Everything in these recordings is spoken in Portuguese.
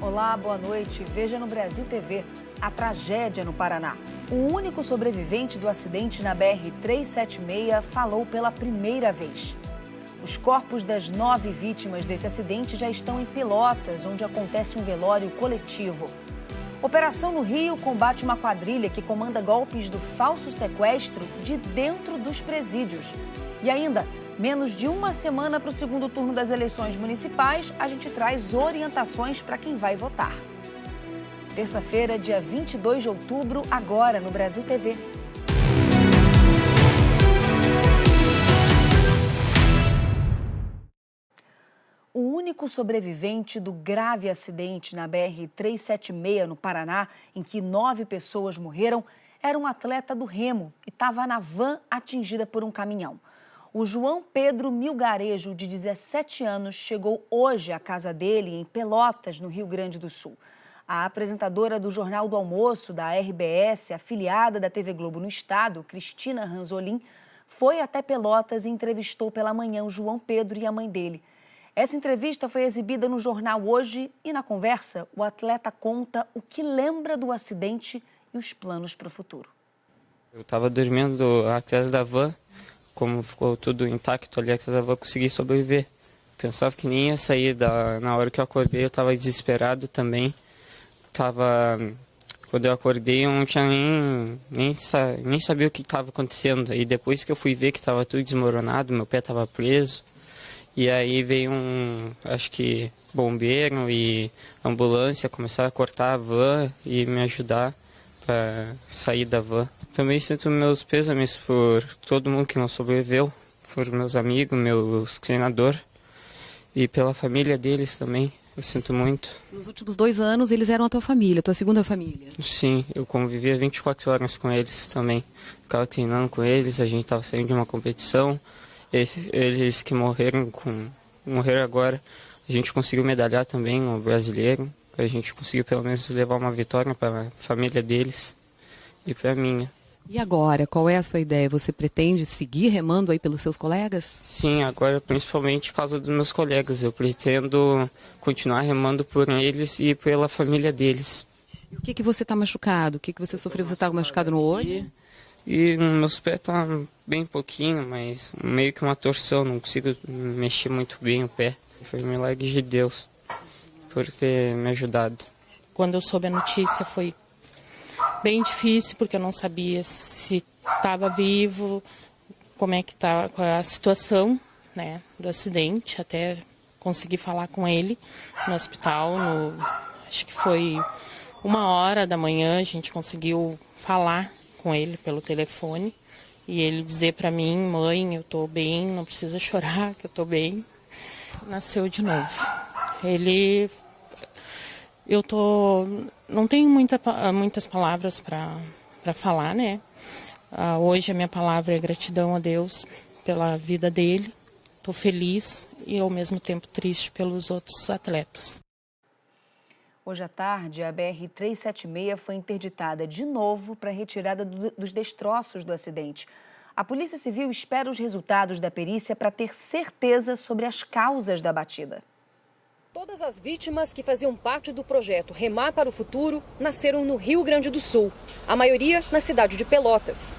Olá, boa noite. Veja no Brasil TV a tragédia no Paraná. O único sobrevivente do acidente na BR-376 falou pela primeira vez. Os corpos das 9 vítimas desse acidente já estão em Pelotas, onde acontece um velório coletivo. Operação no Rio combate uma quadrilha que comanda golpes do falso sequestro de dentro dos presídios. E ainda, menos de uma semana para o segundo turno das eleições municipais, a gente traz orientações para quem vai votar. Terça-feira, dia 22 de outubro, agora no Brasil TV. O único sobrevivente do grave acidente na BR-376, no Paraná, em que 9 pessoas morreram, era um atleta do remo e estava na van atingida por um caminhão. O João Pedro Milgarejo, de 17 anos, chegou hoje à casa dele, em Pelotas, no Rio Grande do Sul. A apresentadora do Jornal do Almoço, da RBS, afiliada da TV Globo no estado, Cristina Ranzolin, foi até Pelotas e entrevistou pela manhã o João Pedro e a mãe dele. Essa entrevista foi exibida no jornal hoje e, na conversa, o atleta conta o que lembra do acidente e os planos para o futuro. Eu estava dormindo atrás da van, como ficou tudo intacto ali atrás da van, consegui sobreviver. Pensava que nem ia sair, na hora que eu acordei eu estava desesperado também. Quando eu acordei eu não tinha nem sabia o que estava acontecendo. E depois que eu fui ver que estava tudo desmoronado, meu pé estava preso. E aí veio acho que bombeiro e ambulância, começaram a cortar a van e me ajudar para sair da van. Também sinto meus pêsames por todo mundo que não sobreviveu, por meus amigos, meus treinadores e pela família deles também. Eu sinto muito. Nos últimos 2 anos eles eram a tua família, a tua segunda família? Sim, eu convivia 24 horas com eles também. Ficava treinando com eles, a gente estava saindo de uma competição. Eles que morreram agora, a gente conseguiu medalhar também no brasileiro. A gente conseguiu pelo menos levar uma vitória para a família deles e para a minha. E agora, qual é a sua ideia? Você pretende seguir remando aí pelos seus colegas? Sim, agora principalmente por causa dos meus colegas. Eu pretendo continuar remando por eles e pela família deles. E o que você está machucado? O que você sofreu? Você está machucado no olho? E meus pés tá bem pouquinho, mas meio que uma torção, não consigo mexer muito bem o pé. Foi um milagre de Deus por ter me ajudado. Quando eu soube a notícia foi bem difícil, porque eu não sabia se estava vivo, como é que estava a situação, né, do acidente, até consegui falar com ele no hospital, acho que foi 1h da manhã, a gente conseguiu falar com ele pelo telefone e ele dizer para mim: mãe, eu tô bem, não precisa chorar, que eu tô bem. Nasceu de novo. Não tenho muitas palavras para falar, né? Hoje a minha palavra é gratidão a Deus pela vida dele. Tô feliz e ao mesmo tempo triste pelos outros atletas. Hoje à tarde, a BR-376 foi interditada de novo para a retirada dos destroços do acidente. A Polícia Civil espera os resultados da perícia para ter certeza sobre as causas da batida. Todas as vítimas que faziam parte do projeto Remar para o Futuro nasceram no Rio Grande do Sul, a maioria na cidade de Pelotas.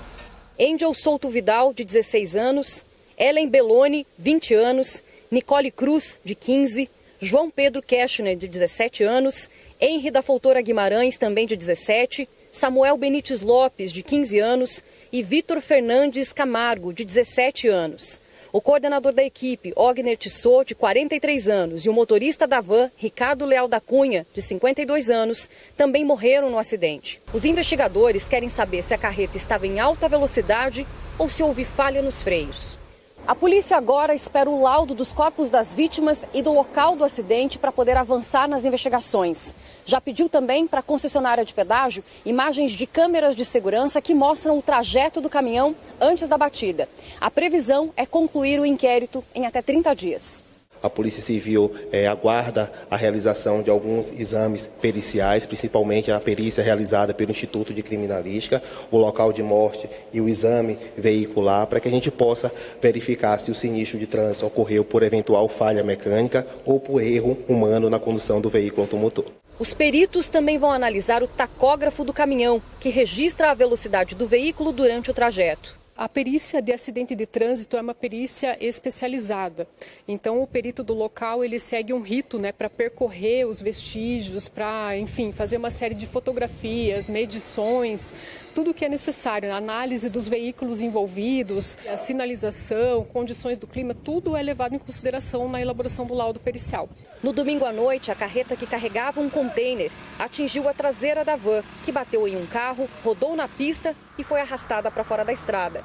Angel Souto Vidal, de 16 anos, Ellen Belloni, 20 anos, Nicole Cruz, de 15, João Pedro Keschner, de 17 anos, Henry da Foltora Guimarães, também de 17, Samuel Benites Lopes, de 15 anos, e Vitor Fernandes Camargo, de 17 anos. O coordenador da equipe, Ogner Tissot, de 43 anos, e o motorista da van, Ricardo Leal da Cunha, de 52 anos, também morreram no acidente. Os investigadores querem saber se a carreta estava em alta velocidade ou se houve falha nos freios. A polícia agora espera o laudo dos corpos das vítimas e do local do acidente para poder avançar nas investigações. Já pediu também para a concessionária de pedágio imagens de câmeras de segurança que mostram o trajeto do caminhão antes da batida. A previsão é concluir o inquérito em até 30 dias. A Polícia Civil aguarda a realização de alguns exames periciais, principalmente a perícia realizada pelo Instituto de Criminalística, o local de morte e o exame veicular, para que a gente possa verificar se o sinistro de trânsito ocorreu por eventual falha mecânica ou por erro humano na condução do veículo automotor. Os peritos também vão analisar o tacógrafo do caminhão, que registra a velocidade do veículo durante o trajeto. A perícia de acidente de trânsito é uma perícia especializada. Então, o perito do local ele segue um rito, para percorrer os vestígios, para, enfim, fazer uma série de fotografias, medições, tudo o que é necessário. A análise dos veículos envolvidos, a sinalização, condições do clima, tudo é levado em consideração na elaboração do laudo pericial. No domingo à noite, a carreta que carregava um container atingiu a traseira da van, que bateu em um carro, rodou na pista e foi arrastada para fora da estrada.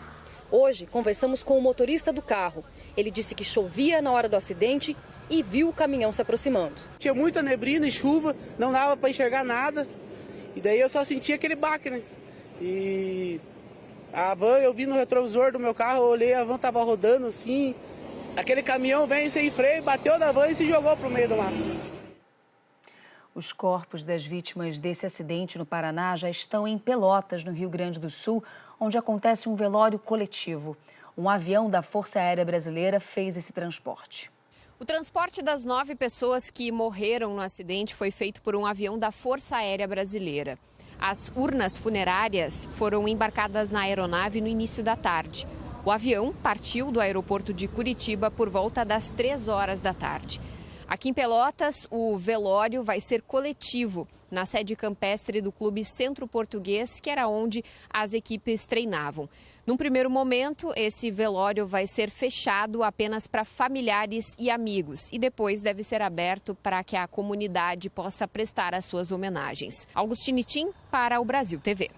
Hoje, conversamos com o motorista do carro. Ele disse que chovia na hora do acidente e viu o caminhão se aproximando. Tinha muita neblina e chuva, não dava para enxergar nada. E daí eu só sentia aquele baque, E a van, eu vi no retrovisor do meu carro, eu olhei, a van estava rodando assim. Aquele caminhão veio sem freio, bateu na van e se jogou para o meio do mato. Os corpos das vítimas desse acidente no Paraná já estão em Pelotas, no Rio Grande do Sul, onde acontece um velório coletivo. Um avião da Força Aérea Brasileira fez esse transporte. O transporte das 9 pessoas que morreram no acidente foi feito por um avião da Força Aérea Brasileira. As urnas funerárias foram embarcadas na aeronave no início da tarde. O avião partiu do aeroporto de Curitiba por volta das 3 horas da tarde. Aqui em Pelotas, o velório vai ser coletivo na sede campestre do Clube Centro Português, que era onde as equipes treinavam. Num primeiro momento, esse velório vai ser fechado apenas para familiares e amigos e depois deve ser aberto para que a comunidade possa prestar as suas homenagens. Augustine Tim para o Brasil TV.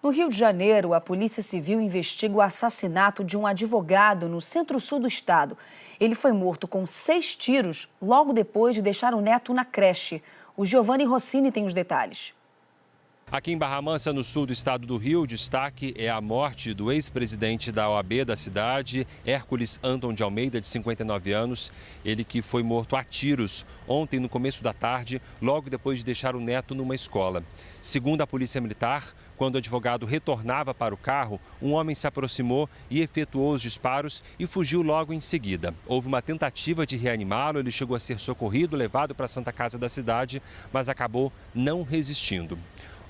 No Rio de Janeiro, a Polícia Civil investiga o assassinato de um advogado no centro-sul do estado. Ele foi morto com 6 tiros logo depois de deixar o neto na creche. O Giovanni Rossini tem os detalhes. Aqui em Barra Mansa, no sul do estado do Rio, o destaque é a morte do ex-presidente da OAB da cidade, Hércules Anton de Almeida, de 59 anos. Ele que foi morto a tiros ontem, no começo da tarde, logo depois de deixar o neto numa escola. Segundo a Polícia Militar, quando o advogado retornava para o carro, um homem se aproximou e efetuou os disparos e fugiu logo em seguida. Houve uma tentativa de reanimá-lo, ele chegou a ser socorrido, levado para a Santa Casa da cidade, mas acabou não resistindo.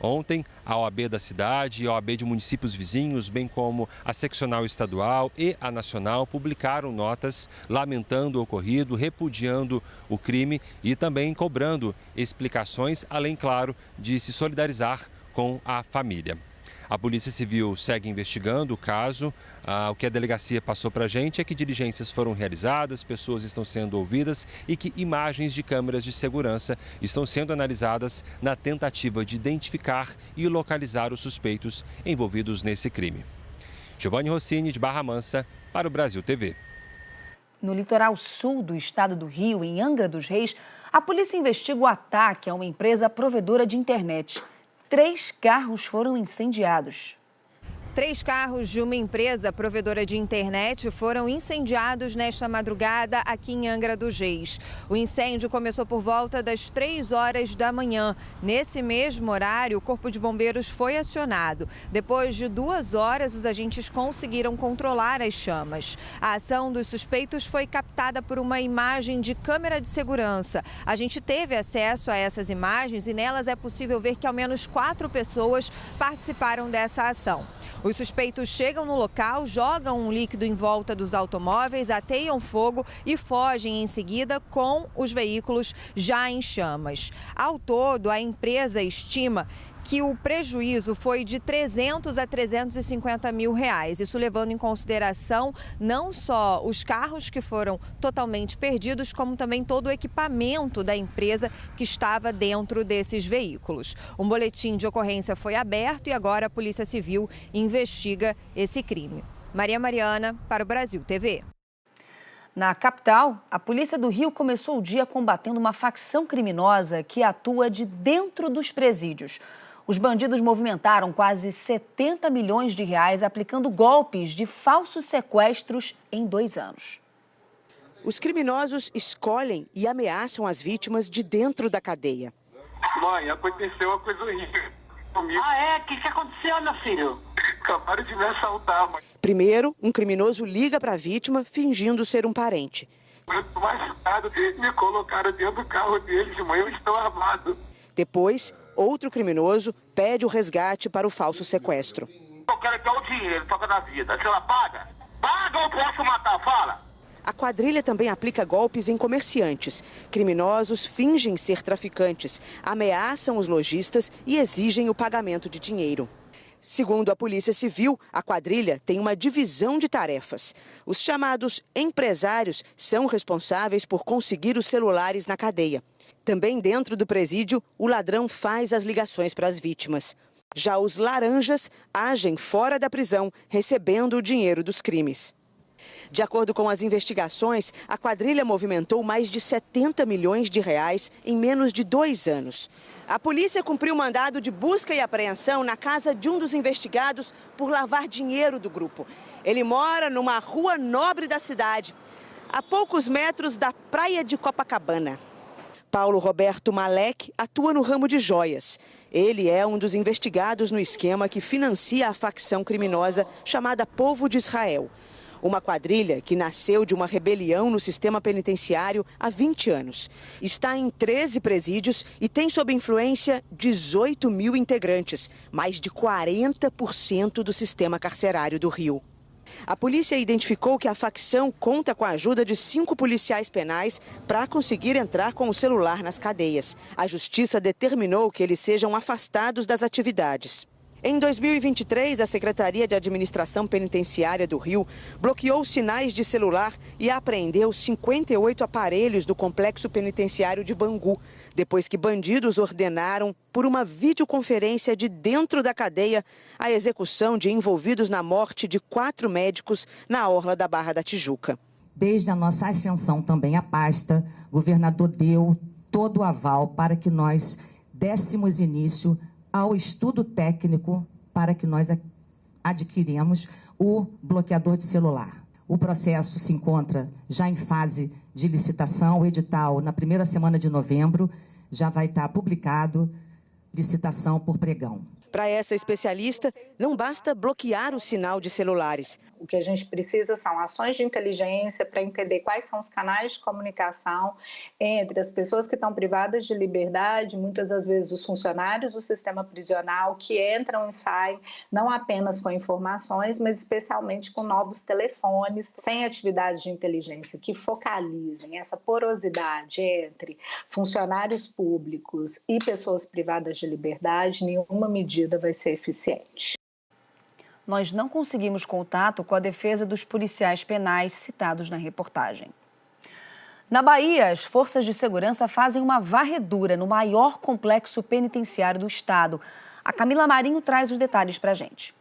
Ontem, a OAB da cidade e a OAB de municípios vizinhos, bem como a seccional estadual e a nacional, publicaram notas lamentando o ocorrido, repudiando o crime e também cobrando explicações, além, claro, de se solidarizar com a família. A Polícia Civil segue investigando o caso. O que a delegacia passou para a gente é que diligências foram realizadas, pessoas estão sendo ouvidas e que imagens de câmeras de segurança estão sendo analisadas na tentativa de identificar e localizar os suspeitos envolvidos nesse crime. Giovanni Rossini, de Barra Mansa, para o Brasil TV. No litoral sul do estado do Rio, em Angra dos Reis, a polícia investiga o ataque a uma empresa provedora de internet. 3 carros foram incendiados. 3 carros de uma empresa provedora de internet foram incendiados nesta madrugada aqui em Angra dos Reis. O incêndio começou por volta das 3 horas da manhã. Nesse mesmo horário, o Corpo de Bombeiros foi acionado. Depois de 2 horas, os agentes conseguiram controlar as chamas. A ação dos suspeitos foi captada por uma imagem de câmera de segurança. A gente teve acesso a essas imagens e nelas é possível ver que ao menos 4 pessoas participaram dessa ação. Os suspeitos chegam no local, jogam um líquido em volta dos automóveis, ateiam fogo e fogem em seguida com os veículos já em chamas. Ao todo, a empresa estima que o prejuízo foi de 300 a 350 mil reais. Isso levando em consideração não só os carros que foram totalmente perdidos, como também todo o equipamento da empresa que estava dentro desses veículos. Um boletim de ocorrência foi aberto e agora a Polícia Civil investiga esse crime. Maria Mariana, para o Brasil TV. Na capital, a Polícia do Rio começou o dia combatendo uma facção criminosa que atua de dentro dos presídios. Os bandidos movimentaram quase 70 milhões de reais aplicando golpes de falsos sequestros em 2 anos. Os criminosos escolhem e ameaçam as vítimas de dentro da cadeia. Mãe, aconteceu uma coisa horrível comigo. Ah, é? O que aconteceu, meu filho? Acabaram de me assaltar, mãe. Primeiro, um criminoso liga para a vítima fingindo ser um parente. Eu tô machucado, me colocaram dentro do carro deles, de manhã eu estou armado. Depois, outro criminoso pede o resgate para o falso sequestro. Eu quero é o dinheiro, toca na vida. A senhora paga? Paga ou posso matar? Fala! A quadrilha também aplica golpes em comerciantes. Criminosos fingem ser traficantes, ameaçam os lojistas e exigem o pagamento de dinheiro. Segundo a Polícia Civil, a quadrilha tem uma divisão de tarefas. Os chamados empresários são responsáveis por conseguir os celulares na cadeia. Também dentro do presídio, o ladrão faz as ligações para as vítimas. Já os laranjas agem fora da prisão, recebendo o dinheiro dos crimes. De acordo com as investigações, a quadrilha movimentou mais de 70 milhões de reais em menos de 2 anos. A polícia cumpriu mandado de busca e apreensão na casa de um dos investigados por lavar dinheiro do grupo. Ele mora numa rua nobre da cidade, a poucos metros da praia de Copacabana. Paulo Roberto Malek atua no ramo de joias. Ele é um dos investigados no esquema que financia a facção criminosa chamada Povo de Israel. Uma quadrilha que nasceu de uma rebelião no sistema penitenciário há 20 anos. Está em 13 presídios e tem sob influência 18 mil integrantes, mais de 40% do sistema carcerário do Rio. A polícia identificou que a facção conta com a ajuda de 5 policiais penais para conseguir entrar com o celular nas cadeias. A justiça determinou que eles sejam afastados das atividades. Em 2023, a Secretaria de Administração Penitenciária do Rio bloqueou sinais de celular e apreendeu 58 aparelhos do complexo penitenciário de Bangu, depois que bandidos ordenaram, por uma videoconferência de dentro da cadeia, a execução de envolvidos na morte de 4 médicos na orla da Barra da Tijuca. Desde a nossa ascensão também à pasta, o governador deu todo o aval para que nós dessemos início ao estudo técnico para que nós adquirimos o bloqueador de celular. O processo se encontra já em fase de licitação. O edital, na primeira semana de novembro, já vai estar publicado, licitação por pregão. Para essa especialista, não basta bloquear o sinal de celulares. O que a gente precisa são ações de inteligência para entender quais são os canais de comunicação entre as pessoas que estão privadas de liberdade, muitas das vezes os funcionários do sistema prisional que entram e saem, não apenas com informações, mas especialmente com novos telefones, sem atividades de inteligência que focalizem essa porosidade entre funcionários públicos e pessoas privadas de liberdade. Nenhuma medida vai ser eficiente. Nós não conseguimos contato com a defesa dos policiais penais citados na reportagem. Na Bahia, as forças de segurança fazem uma varredura no maior complexo penitenciário do estado. A Camila Marinho traz os detalhes para a gente.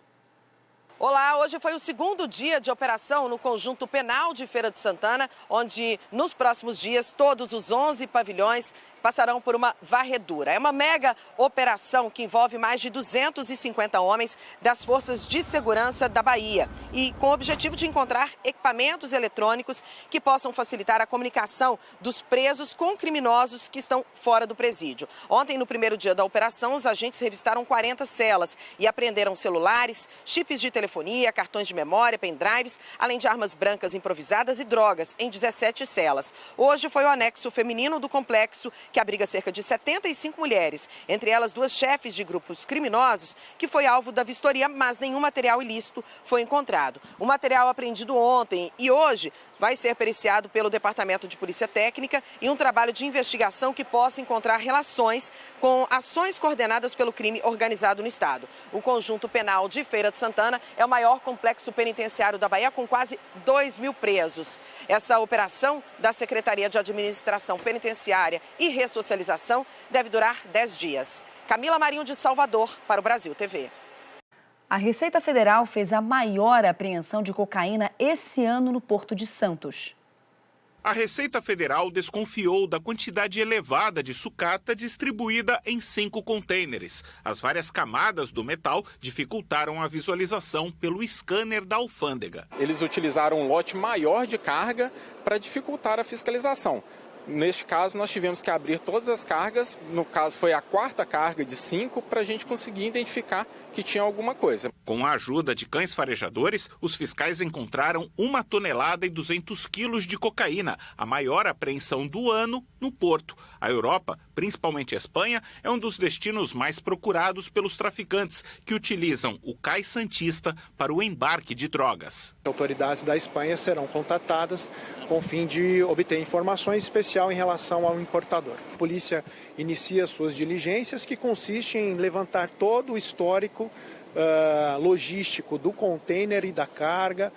Olá, hoje foi o segundo dia de operação no Conjunto Penal de Feira de Santana, onde nos próximos dias todos os 11 pavilhões passarão por uma varredura. É uma mega operação que envolve mais de 250 homens das forças de segurança da Bahia e com o objetivo de encontrar equipamentos eletrônicos que possam facilitar a comunicação dos presos com criminosos que estão fora do presídio. Ontem, no primeiro dia da operação, os agentes revistaram 40 celas e apreenderam celulares, chips de telefonia, cartões de memória, pendrives, além de armas brancas improvisadas e drogas em 17 celas. Hoje foi o anexo feminino do complexo, que abriga cerca de 75 mulheres, entre elas 2 chefes de grupos criminosos, que foi alvo da vistoria, mas nenhum material ilícito foi encontrado. O material apreendido ontem e hoje vai ser periciado pelo Departamento de Polícia Técnica e um trabalho de investigação que possa encontrar relações com ações coordenadas pelo crime organizado no estado. O Conjunto Penal de Feira de Santana é o maior complexo penitenciário da Bahia, com quase 2.000 presos. Essa operação da Secretaria de Administração Penitenciária e Ressocialização deve durar 10 dias. Camila Marinho, de Salvador, para o Brasil TV. A Receita Federal fez a maior apreensão de cocaína esse ano no Porto de Santos. A Receita Federal desconfiou da quantidade elevada de sucata distribuída em 5 contêineres. As várias camadas do metal dificultaram a visualização pelo scanner da alfândega. Eles utilizaram um lote maior de carga para dificultar a fiscalização. Neste caso, nós tivemos que abrir todas as cargas, no caso foi a 4ª carga de 5, para a gente conseguir identificar que tinha alguma coisa. Com a ajuda de cães farejadores, os fiscais encontraram 1 tonelada e 200 quilos de cocaína, a maior apreensão do ano no Porto. A Europa, principalmente a Espanha, é um dos destinos mais procurados pelos traficantes, que utilizam o Cais Santista para o embarque de drogas. Autoridades da Espanha serão contatadas com o fim de obter informações especiais em relação ao importador. A polícia inicia suas diligências, que consistem em levantar todo o histórico logístico do container e da carga,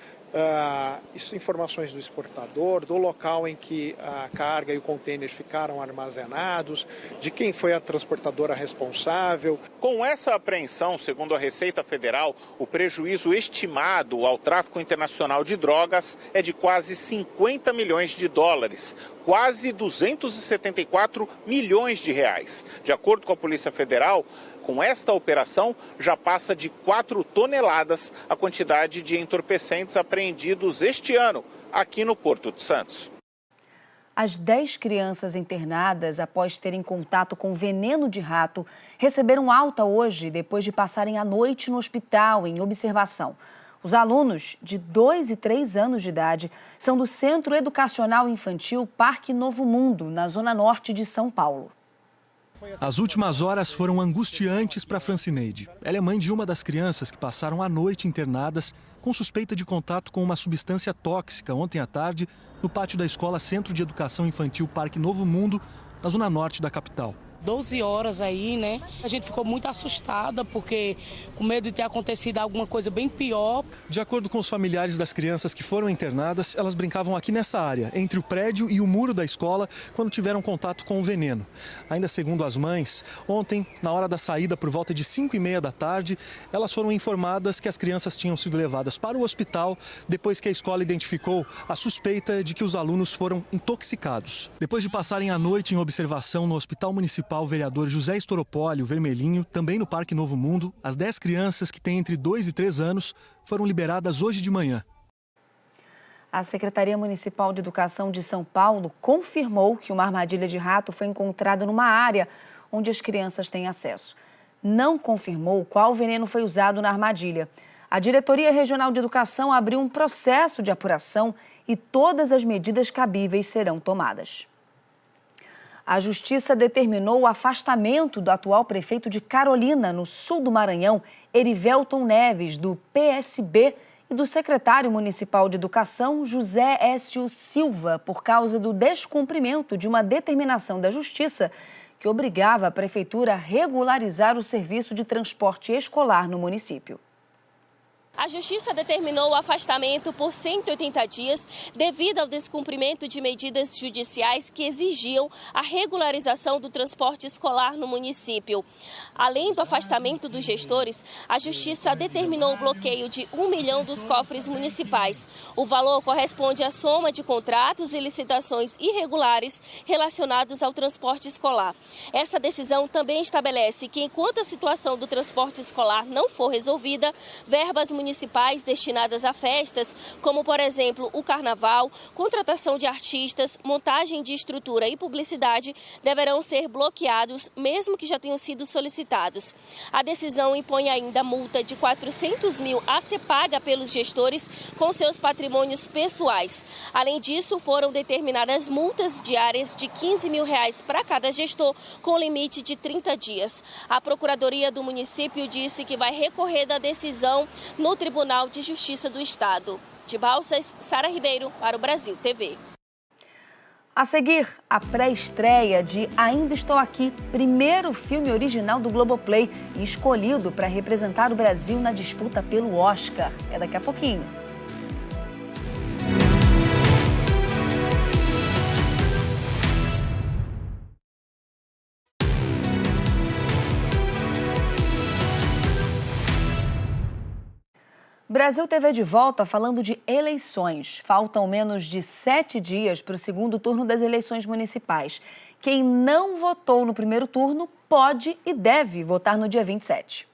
informações do exportador, do local em que a carga e o container ficaram armazenados, de quem foi a transportadora responsável. Com essa apreensão, segundo a Receita Federal, o prejuízo estimado ao tráfico internacional de drogas é de quase 50 milhões de dólares, quase 274 milhões de reais. De acordo com a Polícia Federal, com esta operação, já passa de 4 toneladas a quantidade de entorpecentes apreendidos este ano, aqui no Porto de Santos. As 10 crianças internadas após terem contato com veneno de rato receberam alta hoje, depois de passarem a noite no hospital em observação. Os alunos de 2 e 3 anos de idade são do Centro Educacional Infantil Parque Novo Mundo, na zona norte de São Paulo. As últimas horas foram angustiantes para Francineide. Ela é mãe de uma das crianças que passaram a noite internadas com suspeita de contato com uma substância tóxica ontem à tarde no pátio da escola Centro de Educação Infantil Parque Novo Mundo, na zona norte da capital. 12 horas aí, né? A gente ficou muito assustada, porque com medo de ter acontecido alguma coisa bem pior. De acordo com os familiares das crianças que foram internadas, elas brincavam aqui nessa área, entre o prédio e o muro da escola, quando tiveram contato com o veneno. Ainda segundo as mães, ontem, na hora da saída, por volta de 5h30 da tarde, elas foram informadas que as crianças tinham sido levadas para o hospital, depois que a escola identificou a suspeita de que os alunos foram intoxicados. Depois de passarem a noite em observação no Hospital Municipal Vereador José Estoropoli, o Vermelhinho, também no Parque Novo Mundo, as 10 crianças que têm entre 2 e 3 anos foram liberadas hoje de manhã. A Secretaria Municipal de Educação de São Paulo confirmou que uma armadilha de rato foi encontrada numa área onde as crianças têm acesso. Não confirmou qual veneno foi usado na armadilha. A Diretoria Regional de Educação abriu um processo de apuração e todas as medidas cabíveis serão tomadas. A Justiça determinou o afastamento do atual prefeito de Carolina, no sul do Maranhão, Erivelton Neves, do PSB, e do secretário municipal de Educação, José Écio Silva, por causa do descumprimento de uma determinação da Justiça que obrigava a prefeitura a regularizar o serviço de transporte escolar no município. A Justiça determinou o afastamento por 180 dias devido ao descumprimento de medidas judiciais que exigiam a regularização do transporte escolar no município. Além do afastamento dos gestores, a Justiça determinou o bloqueio de 1 milhão dos cofres municipais. O valor corresponde à soma de contratos e licitações irregulares relacionados ao transporte escolar. Essa decisão também estabelece que, enquanto a situação do transporte escolar não for resolvida, verbas municipais destinadas a festas, como, por exemplo, o carnaval, contratação de artistas, montagem de estrutura e publicidade, deverão ser bloqueados, mesmo que já tenham sido solicitados. A decisão impõe ainda multa de 400 mil a ser paga pelos gestores com seus patrimônios pessoais. Além disso, foram determinadas multas diárias de R$15 mil para cada gestor, com limite de 30 dias. A Procuradoria do município disse que vai recorrer da decisão no Tribunal de Justiça do Estado. De Balsas, Sara Ribeiro, para o Brasil TV. A seguir, a pré-estreia de Ainda Estou Aqui, primeiro filme original do Globoplay e escolhido para representar o Brasil na disputa pelo Oscar. É daqui a pouquinho. Brasil TV de volta falando de eleições. Faltam menos de 7 dias para o segundo turno das eleições municipais. Quem não votou no primeiro turno pode e deve votar no dia 27.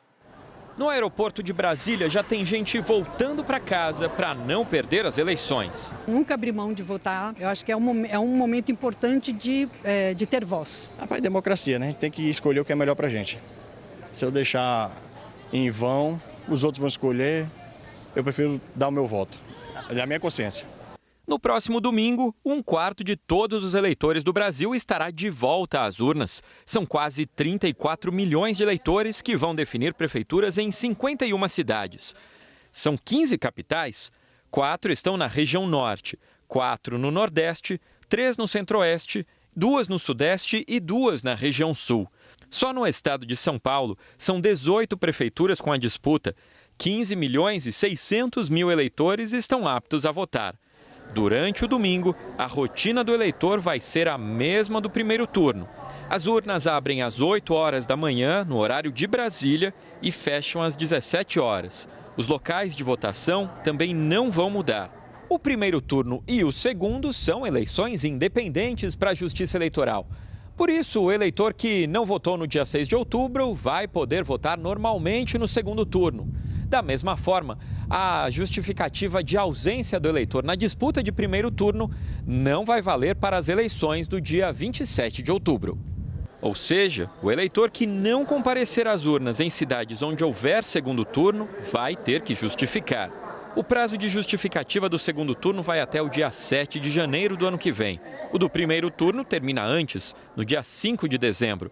No aeroporto de Brasília já tem gente voltando para casa para não perder as eleições. Nunca abri mão de votar. Eu acho que é um momento importante de ter voz. É democracia, né? A gente tem que escolher o que é melhor para a gente. Se eu deixar em vão, os outros vão escolher. Eu prefiro dar o meu voto. É a minha consciência. No próximo domingo, 1/4 de todos os eleitores do Brasil estará de volta às urnas. São quase 34 milhões de eleitores que vão definir prefeituras em 51 cidades. São 15 capitais, 4 estão na região norte, 4 no nordeste, 3 no centro-oeste, 2 no sudeste e 2 na região sul. Só no estado de São Paulo, são 18 prefeituras com a disputa. 15 milhões e 600 mil eleitores estão aptos a votar. Durante o domingo, a rotina do eleitor vai ser a mesma do primeiro turno. As urnas abrem às 8 horas da manhã, no horário de Brasília, e fecham às 17 horas. Os locais de votação também não vão mudar. O primeiro turno e o segundo são eleições independentes para a Justiça Eleitoral. Por isso, o eleitor que não votou no dia 6 de outubro vai poder votar normalmente no segundo turno. Da mesma forma, a justificativa de ausência do eleitor na disputa de primeiro turno não vai valer para as eleições do dia 27 de outubro. Ou seja, o eleitor que não comparecer às urnas em cidades onde houver segundo turno vai ter que justificar. O prazo de justificativa do segundo turno vai até o dia 7 de janeiro do ano que vem. O do primeiro turno termina antes, no dia 5 de dezembro.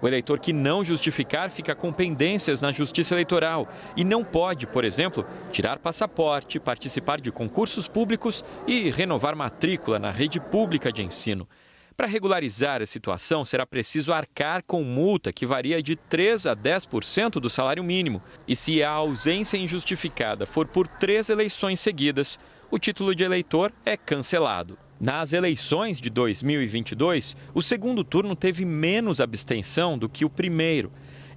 O eleitor que não justificar fica com pendências na Justiça Eleitoral e não pode, por exemplo, tirar passaporte, participar de concursos públicos e renovar matrícula na rede pública de ensino. Para regularizar a situação, será preciso arcar com multa que varia de 3% a 10% do salário mínimo. E se a ausência injustificada for por 3 eleições seguidas, o título de eleitor é cancelado. Nas eleições de 2022, o segundo turno teve menos abstenção do que o primeiro.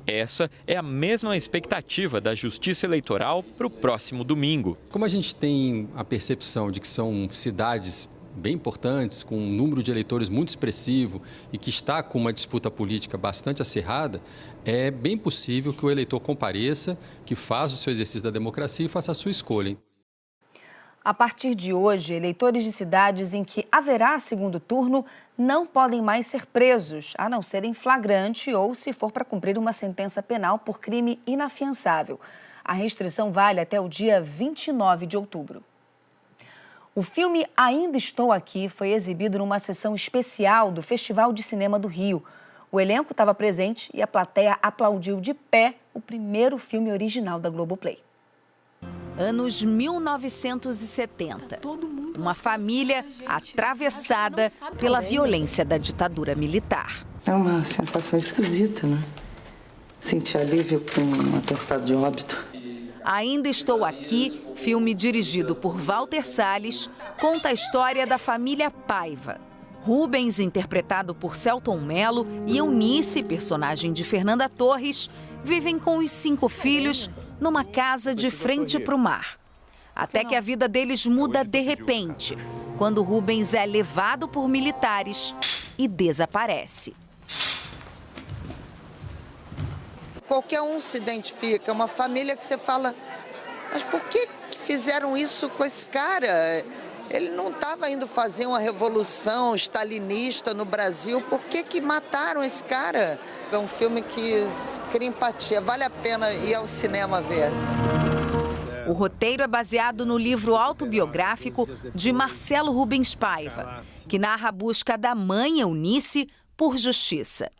Essa é a mesma expectativa da Justiça Eleitoral para o próximo domingo. Como a gente tem a percepção de que são cidades bem importantes, com um número de eleitores muito expressivo e que está com uma disputa política bastante acirrada, é bem possível que o eleitor compareça, que faça o seu exercício da democracia e faça a sua escolha. A partir de hoje, eleitores de cidades em que haverá segundo turno não podem mais ser presos, a não ser em flagrante ou se for para cumprir uma sentença penal por crime inafiançável. A restrição vale até o dia 29 de outubro. O filme Ainda Estou Aqui foi exibido numa sessão especial do Festival de Cinema do Rio. O elenco estava presente e a plateia aplaudiu de pé o primeiro filme original da Globoplay. Anos 1970. Uma família atravessada pela violência da ditadura militar. É uma sensação esquisita, né? Sentir alívio com um atestado de óbito. Ainda Estou Aqui, filme dirigido por Walter Salles, conta a história da família Paiva. Rubens, interpretado por Selton Mello, e Eunice, personagem de Fernanda Torres, vivem com os 5 filhos numa casa de frente para o mar. Até que a vida deles muda de repente, quando Rubens é levado por militares e desaparece. Qualquer um se identifica, uma família que você fala, mas por que fizeram isso com esse cara? Ele não estava indo fazer uma revolução stalinista no Brasil, por que mataram esse cara? É um filme que cria empatia, vale a pena ir ao cinema ver. O roteiro é baseado no livro autobiográfico de Marcelo Rubens Paiva, que narra a busca da mãe Eunice por justiça.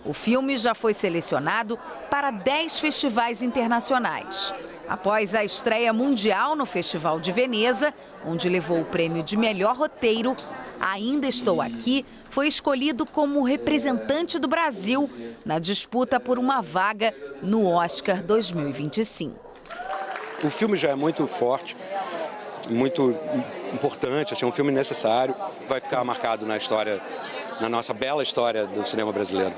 O filme já foi selecionado para 10 festivais internacionais. Após a estreia mundial no Festival de Veneza, onde levou o prêmio de melhor roteiro, Ainda Estou Aqui foi escolhido como representante do Brasil na disputa por uma vaga no Oscar 2025. O filme já é muito forte, muito importante, assim, é um filme necessário, vai ficar marcado na história, na nossa bela história do cinema brasileiro.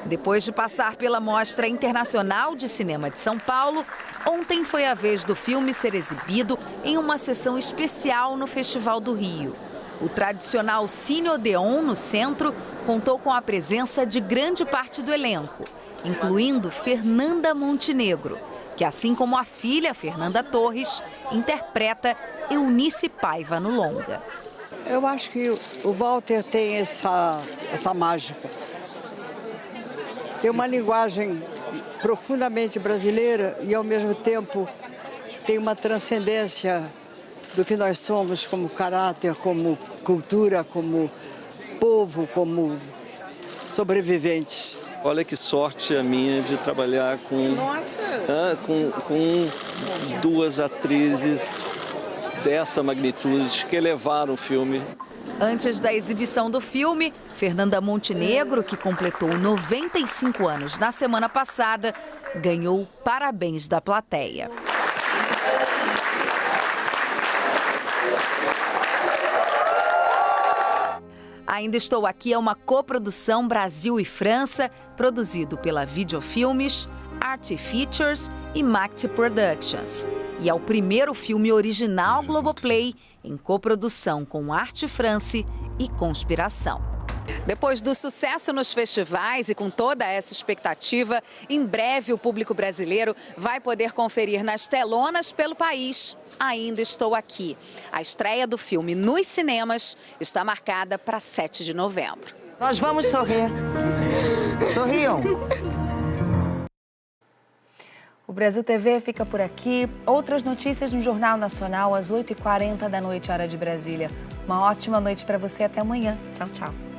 Depois de passar pela Mostra Internacional de Cinema de São Paulo, ontem foi a vez do filme ser exibido em uma sessão especial no Festival do Rio. O tradicional Cine Odeon, no centro, contou com a presença de grande parte do elenco, incluindo Fernanda Montenegro, que, assim como a filha, Fernanda Torres, interpreta Eunice Paiva no longa. Eu acho que o Walter tem essa mágica. Tem uma linguagem profundamente brasileira e, ao mesmo tempo, tem uma transcendência do que nós somos como caráter, como cultura, como povo, como sobreviventes. Olha que sorte a minha de trabalhar com duas atrizes dessa magnitude que elevaram o filme. Antes da exibição do filme, Fernanda Montenegro, que completou 95 anos na semana passada, ganhou parabéns da plateia. Ainda Estou Aqui é uma coprodução Brasil e França, produzido pela Videofilmes, Art Features e Mact Productions. E é o primeiro filme original Globoplay em coprodução com Arte France e Conspiração. Depois do sucesso nos festivais e com toda essa expectativa, em breve o público brasileiro vai poder conferir nas telonas pelo país Ainda Estou Aqui. A estreia do filme nos cinemas está marcada para 7 de novembro. Nós vamos sorrir. Sorriam. O Brasil TV fica por aqui. Outras notícias no Jornal Nacional às 8h40 da noite, hora de Brasília. Uma ótima noite para você. Até amanhã. Tchau, tchau.